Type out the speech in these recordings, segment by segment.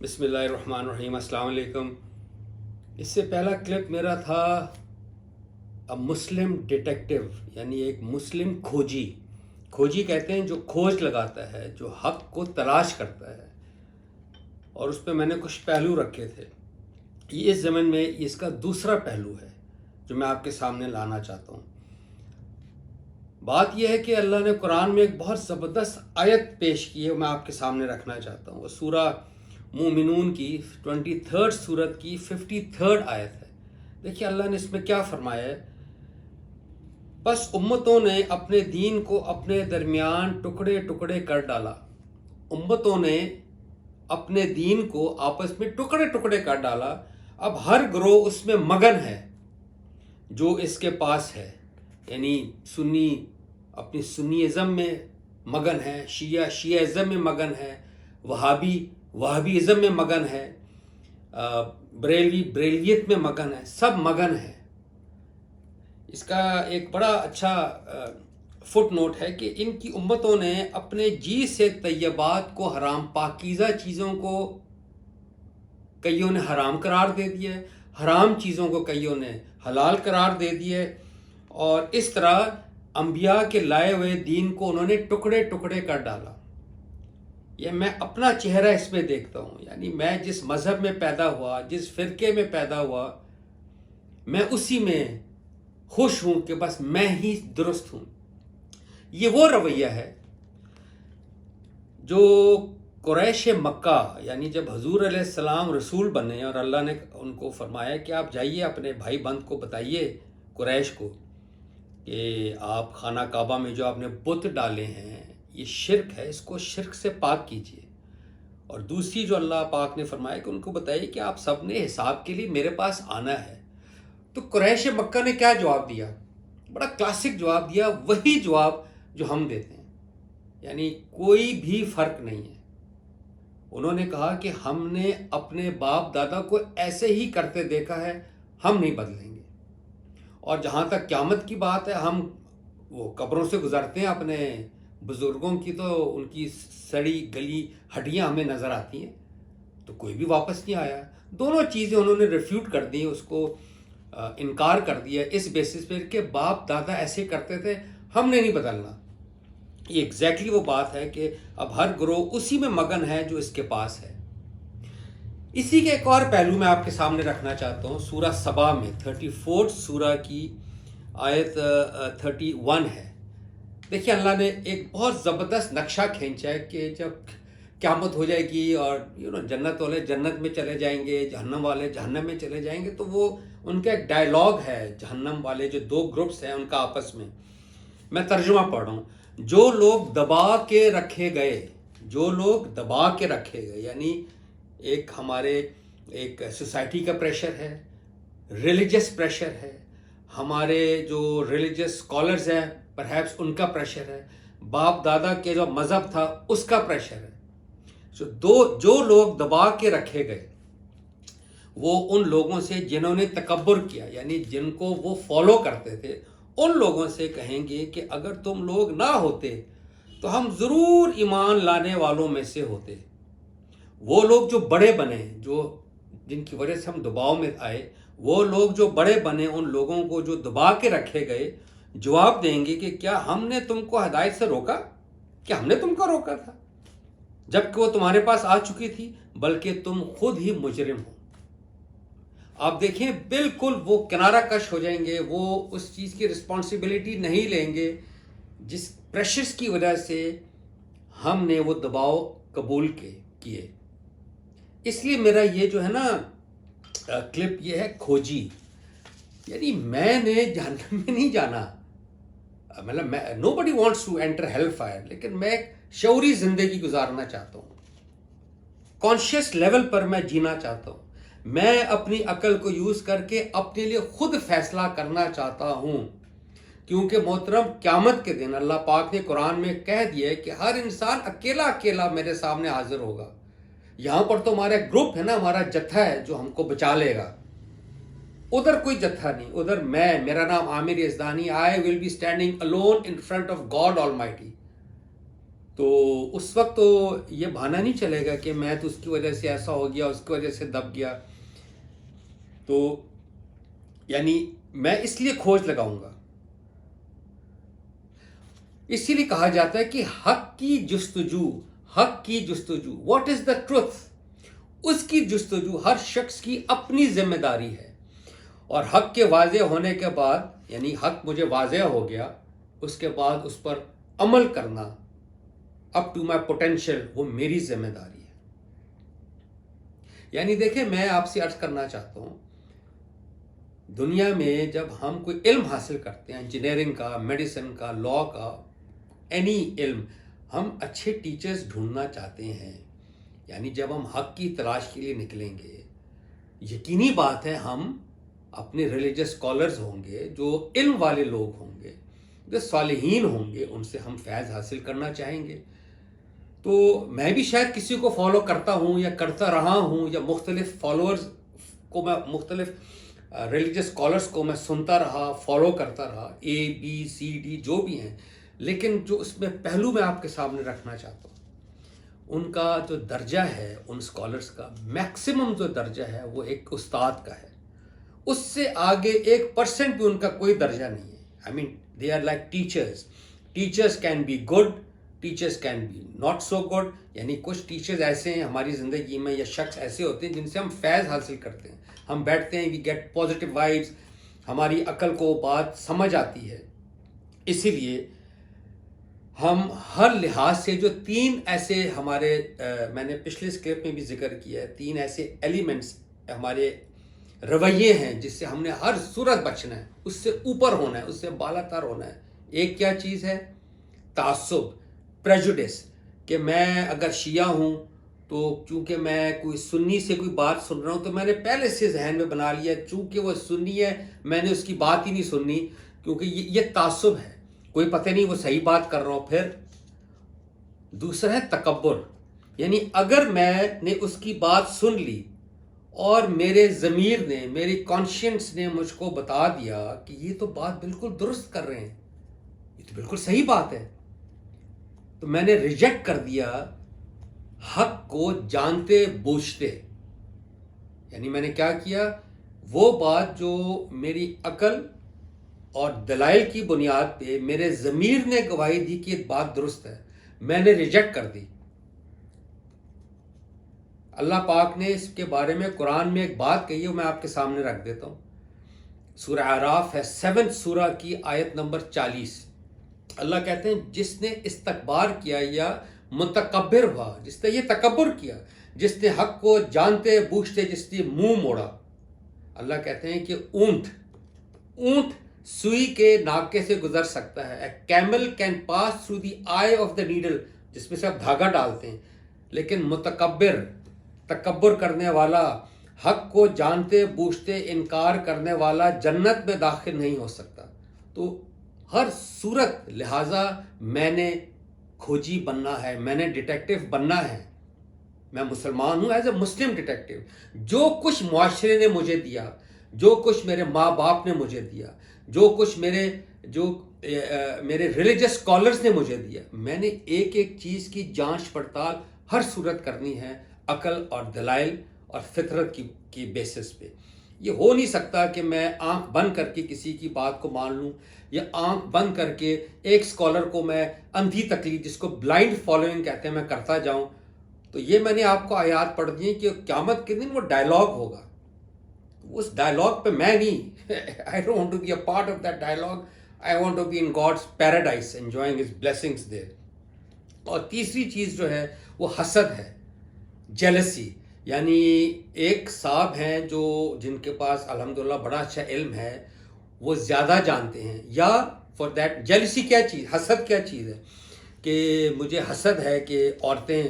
بسم اللہ الرحمن الرحیم. السلام علیکم. اس سے پہلا کلپ میرا تھا مسلم ڈیٹیکٹیو، یعنی ایک مسلم کھوجی کہتے ہیں جو کھوج لگاتا ہے، جو حق کو تلاش کرتا ہے، اور اس پہ میں نے کچھ پہلو رکھے تھے. یہ اس زمن میں اس کا دوسرا پہلو ہے جو میں آپ کے سامنے لانا چاہتا ہوں. بات یہ ہے کہ اللہ نے قرآن میں ایک بہت زبردست آیت پیش کی ہے، میں آپ کے سامنے رکھنا چاہتا ہوں. وہ سورہ مومنون کی 23 سورت کی 53 آیت ہے. دیکھیے اللہ نے اس میں کیا فرمایا ہے. بس امتوں نے اپنے دین کو اپنے درمیان ٹکڑے ٹکڑے کر ڈالا. امتوں نے اپنے دین کو آپس میں ٹکڑے ٹکڑے کر ڈالا. اب ہر گروہ اس میں مگن ہے جو اس کے پاس ہے، یعنی سنی اپنی سنیزم میں مگن ہے، شیعہ شیعزم میں مگن ہے، وہابی ازم میں مگن ہے، بریلویت میں مگن ہے، سب مگن ہے. اس کا ایک بڑا اچھا فٹ نوٹ ہے کہ ان کی امتوں نے اپنے جی سے طیبات کو حرام، پاکیزہ چیزوں کو کئیوں نے حرام قرار دے دیا ہے، حرام چیزوں کو کئیوں نے حلال قرار دے دیا ہے، اور اس طرح انبیاء کے لائے ہوئے دین کو انہوں نے ٹکڑے ٹکڑے کر ڈالا. یہ میں اپنا چہرہ اس میں دیکھتا ہوں، یعنی میں جس مذہب میں پیدا ہوا، جس فرقے میں پیدا ہوا، میں اسی میں خوش ہوں کہ بس میں ہی درست ہوں. یہ وہ رویہ ہے جو قریش مکہ، یعنی جب حضور علیہ السلام رسول بنے اور اللہ نے ان کو فرمایا کہ آپ جائیے اپنے بھائی بند کو بتائیے، قریش کو، کہ آپ خانہ کعبہ میں جو آپ نے بت ڈالے ہیں یہ شرک ہے، اس کو شرک سے پاک کیجیے. اور دوسری جو اللہ پاک نے فرمایا کہ ان کو بتائیے کہ آپ سب نے حساب کے لیے میرے پاس آنا ہے. تو قریش مکہ نے کیا جواب دیا؟ بڑا کلاسک جواب دیا، وہی جواب جو ہم دیتے ہیں، یعنی کوئی بھی فرق نہیں ہے. انہوں نے کہا کہ ہم نے اپنے باپ دادا کو ایسے ہی کرتے دیکھا ہے، ہم نہیں بدلیں گے. اور جہاں تک قیامت کی بات ہے، ہم وہ قبروں سے گزرتے ہیں اپنے بزرگوں کی، تو ان کی سڑی گلی ہڈیاں ہمیں نظر آتی ہیں، تو کوئی بھی واپس نہیں آیا. دونوں چیزیں انہوں نے ریفیوٹ کر دی، اس کو انکار کر دیا اس بیسس پہ کہ باپ دادا ایسے کرتے تھے، ہم نے نہیں بدلنا. یہ ایگزیکٹلی وہ بات ہے کہ اب ہر گروہ اسی میں مگن ہے جو اس کے پاس ہے. اسی کے ایک اور پہلو میں آپ کے سامنے رکھنا چاہتا ہوں. سورہ سبا میں 34 سورہ کی آیت 31 ہے. دیکھیے اللہ نے ایک بہت زبردست نقشہ کھینچا ہے کہ جب قیامت ہو جائے گی اور جنت والے جنت میں چلے جائیں گے، جہنم والے جہنم میں چلے جائیں گے، تو وہ ان کا ایک ڈائلاگ ہے. جہنم والے جو دو گروپس ہیں ان کا آپس میں، میں ترجمہ پڑھ رہا ہوں. جو لوگ دبا کے رکھے گئے، یعنی ایک ہمارے ایک سوسائٹی کا پریشر ہے، ریلیجس پریشر ہے، ہمارے جو ریلیجس اسکالرز ہیں پرہیپس ان کا پریشر ہے، باپ دادا کے جو مذہب تھا اس کا پریشر ہے. جو لوگ دبا کے رکھے گئے وہ ان لوگوں سے جنہوں نے تکبر کیا، یعنی جن کو وہ فالو کرتے تھے، ان لوگوں سے کہیں گے کہ اگر تم لوگ نہ ہوتے تو ہم ضرور ایمان لانے والوں میں سے ہوتے. وہ لوگ جو بڑے بنے، جن کی وجہ سے ہم دباؤ میں آئے، وہ لوگ جو بڑے بنے، ان لوگوں کو جو دبا کے رکھے گئے، جواب دیں گے کہ کیا ہم نے تم کو ہدایت سے روکا؟ کیا ہم نے تم کو روکا تھا جبکہ وہ تمہارے پاس آ چکی تھی؟ بلکہ تم خود ہی مجرم ہو. آپ دیکھیں بالکل وہ کنارہ کش ہو جائیں گے، وہ اس چیز کی رسپانسبلٹی نہیں لیں گے جس پریشرز کی وجہ سے ہم نے وہ دباؤ قبول کیے. اس لیے میرا یہ جو ہے نا کلپ یہ ہے کھوجی، یعنی میں نے جہنم میں نہیں جانا، مطلب nobody wants to enter hellfire, لیکن میں ایک شعوری زندگی گزارنا چاہتا ہوں، کانشیس لیول پر میں جینا چاہتا ہوں. میں اپنی عقل کو یوز کر کے اپنے لیے خود فیصلہ کرنا چاہتا ہوں، کیونکہ محترم قیامت کے دن اللہ پاک نے قرآن میں کہہ دیا ہے کہ ہر انسان اکیلا میرے سامنے حاضر ہوگا. یہاں پر تو ہمارا گروپ ہے نا، ہمارا جتھا ہے جو ہم کو بچا لے گا. ادھر کوئی جتھا نہیں، ادھر میرا نام عامر Yazdani, I will be standing alone in front of God Almighty. تو اس وقت تو یہ بہانہ نہیں چلے گا کہ میں تو اس کی وجہ سے ایسا ہو گیا، اس کی وجہ سے دب گیا. تو یعنی میں اس لیے کھوج لگاؤں گا. اسی لیے کہا جاتا ہے کہ حق کی جستجو واٹ از دا ٹروتھ، اس کی جستجو ہر شخص کی اپنی ذمہ داری ہے. اور حق کے واضح ہونے کے بعد، یعنی حق مجھے واضح ہو گیا، اس کے بعد اس پر عمل کرنا اپ ٹو مائی پوٹینشیل، وہ میری ذمہ داری ہے. یعنی دیکھیں، میں آپ سے عرض کرنا چاہتا ہوں، دنیا میں جب ہم کوئی علم حاصل کرتے ہیں، انجینئرنگ کا، میڈیسن کا، لا کا، اینی علم، ہم اچھے ٹیچرز ڈھونڈنا چاہتے ہیں. یعنی جب ہم حق کی تلاش کے لیے نکلیں گے، یقینی بات ہے ہم اپنے ریلیجس اسکالرز ہوں گے، جو علم والے لوگ ہوں گے، جو صالحین ہوں گے، ان سے ہم فیض حاصل کرنا چاہیں گے. تو میں بھی شاید کسی کو فالو کرتا ہوں یا کرتا رہا ہوں، یا مختلف فالوورز کو میں، مختلف ریلیجس اسکالرز کو میں سنتا رہا، فالو کرتا رہا، ABCD جو بھی ہیں. لیکن جو اس میں پہلو میں آپ کے سامنے رکھنا چاہتا ہوں، ان کا جو درجہ ہے، ان اسکالرز کا میکسیمم جو درجہ ہے وہ ایک استاد کا ہے. اس سے آگے 1% بھی ان کا کوئی درجہ نہیں ہے. I mean they are like teachers. Teachers can be good, teachers can be not so good. یعنی کچھ ٹیچرز ایسے ہیں ہماری زندگی میں، یا شخص ایسے ہوتے ہیں جن سے ہم فیض حاصل کرتے ہیں. ہم بیٹھتے ہیں، وی گیٹ پازیٹیو وائبس، ہماری عقل کو بات سمجھ آتی ہے. اسی لیے ہم ہر لحاظ سے جو 3 ایسے ہمارے، میں نے پچھلے اسکرپٹ میں بھی ذکر کیا ہے، 3 ایسے ایلیمنٹس ہمارے رویے ہیں جس سے ہم نے ہر صورت بچنا ہے، اس سے اوپر ہونا ہے، اس سے بالا تر ہونا ہے. ایک کیا چیز ہے؟ تعصب، پریجوڈس. کہ میں اگر شیعہ ہوں تو چونکہ میں کوئی سنی سے کوئی بات سن رہا ہوں تو میں نے پہلے سے ذہن میں بنا لیا چونکہ وہ سنی ہے میں نے اس کی بات ہی نہیں سننی، کیونکہ یہ تعصب ہے، کوئی پتہ نہیں وہ صحیح بات کر رہا ہوں. پھر دوسرا ہے تکبر. یعنی اگر میں نے اس کی بات سن لی اور میرے ضمیر نے، میری کانشینس نے مجھ کو بتا دیا کہ یہ تو بات بالکل درست کر رہے ہیں، یہ تو بالکل صحیح بات ہے، تو میں نے ریجیکٹ کر دیا حق کو جانتے بوجھتے. یعنی میں نے کیا کیا؟ وہ بات جو میری عقل اور دلائل کی بنیاد پہ میرے ضمیر نے گواہی دی کہ یہ بات درست ہے، میں نے ریجیکٹ کر دی. اللہ پاک نے اس کے بارے میں قرآن میں ایک بات کہی ہے، میں آپ کے سامنے رکھ دیتا ہوں. سورہ اعراف ہے 7 سورہ کی آیت نمبر 40. اللہ کہتے ہیں جس نے استکبار کیا یا متکبر ہوا، جس نے یہ تکبر کیا، جس نے حق کو جانتے بوجھتے جس نے منہ موڑا. اللہ کہتے ہیں کہ اونٹ سوئی کے ناکے سے گزر سکتا ہے. A camel can pass through the eye of the needle، جس میں سے آپ دھاگا ڈالتے ہیں، لیکن تکبر کرنے والا، حق کو جانتے بوجھتے انکار کرنے والا جنت میں داخل نہیں ہو سکتا. تو ہر صورت لہٰذا میں نے کھوجی بننا ہے، میں نے ڈیٹیکٹیو بننا ہے. میں مسلمان ہوں، ایز اے مسلم ڈیٹیکٹیو. جو کچھ معاشرے نے مجھے دیا، جو کچھ میرے ماں باپ نے مجھے دیا، جو کچھ میرے ریلیجس اسکالرز نے مجھے دیا، میں نے ایک ایک چیز کی جانچ پڑتال ہر صورت کرنی ہے، عقل اور دلائل اور فطرت کی بیسس پہ. یہ ہو نہیں سکتا کہ میں آنکھ بند کر کے کسی کی بات کو مان لوں، یا آنکھ بند کر کے ایک اسکالر کو میں اندھی تقلید، جس کو بلائنڈ فالوئنگ کہتے ہیں، میں کرتا جاؤں. تو یہ میں نے آپ کو آیات پڑھ دی کہ قیامت کے دن وہ ڈائلاگ ہوگا. اس ڈائلاگ پہ میں نہیں I don't want to be a part of that dialogue. I want to be in God's paradise, enjoying His blessings there. اور تیسری چیز جو ہے وہ حسد ہے، جیلسی. یعنی ایک صاحب ہیں جو جن کے پاس الحمدللہ بڑا اچھا علم ہے، وہ زیادہ جانتے ہیں، یا فار دیٹ جیلسی کیا چیز، حسد کیا چیز ہے کہ مجھے حسد ہے کہ عورتیں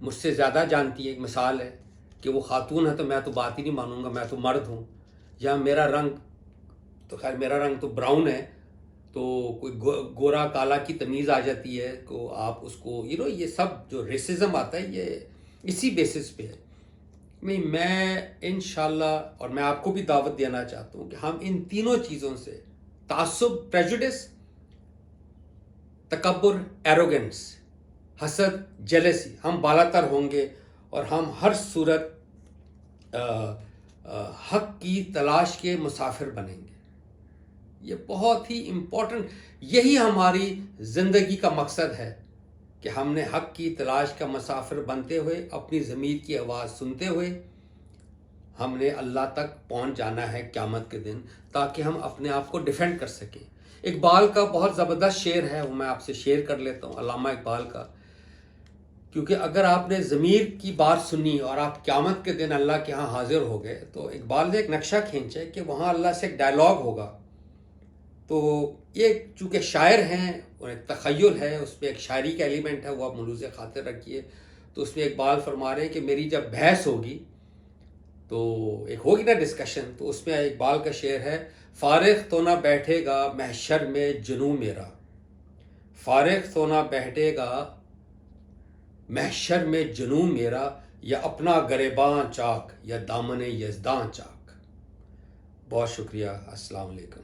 مجھ سے زیادہ جانتی ہیں. ایک مثال ہے کہ وہ خاتون ہے تو میں تو بات ہی نہیں مانوں گا، میں تو مرد ہوں. یا میرا رنگ تو خیر میرا رنگ تو براؤن ہے، تو کوئی گورا کالا کی تمیز آ جاتی ہے، تو آپ اس کو یہ سب جو ریسزم آتا ہے یہ اسی بیسس پہ ہے. نہیں، میں انشاءاللہ، اور میں آپ کو بھی دعوت دینا چاہتا ہوں کہ ہم ان تینوں چیزوں سے، تعصب، پریجوڈس، تکبر، ایروگنس، حسد، جیلسی، ہم بالاتر ہوں گے اور ہم ہر صورت حق کی تلاش کے مسافر بنیں گے. یہ بہت ہی امپورٹنٹ، یہی ہماری زندگی کا مقصد ہے کہ ہم نے حق کی تلاش کا مسافر بنتے ہوئے، اپنی ضمیر کی آواز سنتے ہوئے ہم نے اللہ تک پہنچ جانا ہے قیامت کے دن، تاکہ ہم اپنے آپ کو ڈیفینڈ کر سکیں. اقبال کا بہت زبردست شعر ہے، وہ میں آپ سے شیئر کر لیتا ہوں، علامہ اقبال کا. کیونکہ اگر آپ نے ضمیر کی بات سنی اور آپ قیامت کے دن اللہ کے ہاں حاضر ہو گئے، تو اقبال نے ایک نقشہ کھینچا کہ وہاں اللہ سے ایک ڈائلاگ ہوگا. تو یہ چونکہ شاعر ہیں اور ایک تخیل ہے، اس میں ایک شاعری کا ایلیمنٹ ہے، وہ آپ ملوز خاطر رکھیے. تو اس میں اقبال فرما رہے ہیں کہ میری جب بحث ہوگی تو ایک ہوگی نا ڈسکشن، تو اس میں اقبال کا شعر ہے، فارغ تو نہ بیٹھے گا محشر میں جنوں میرا، فارغ تو نہ بیٹھے گا محشر میں جنوں میرا، یا اپنا گریباں چاک یا دامن یزداں چاک. بہت شکریہ. السلام علیکم.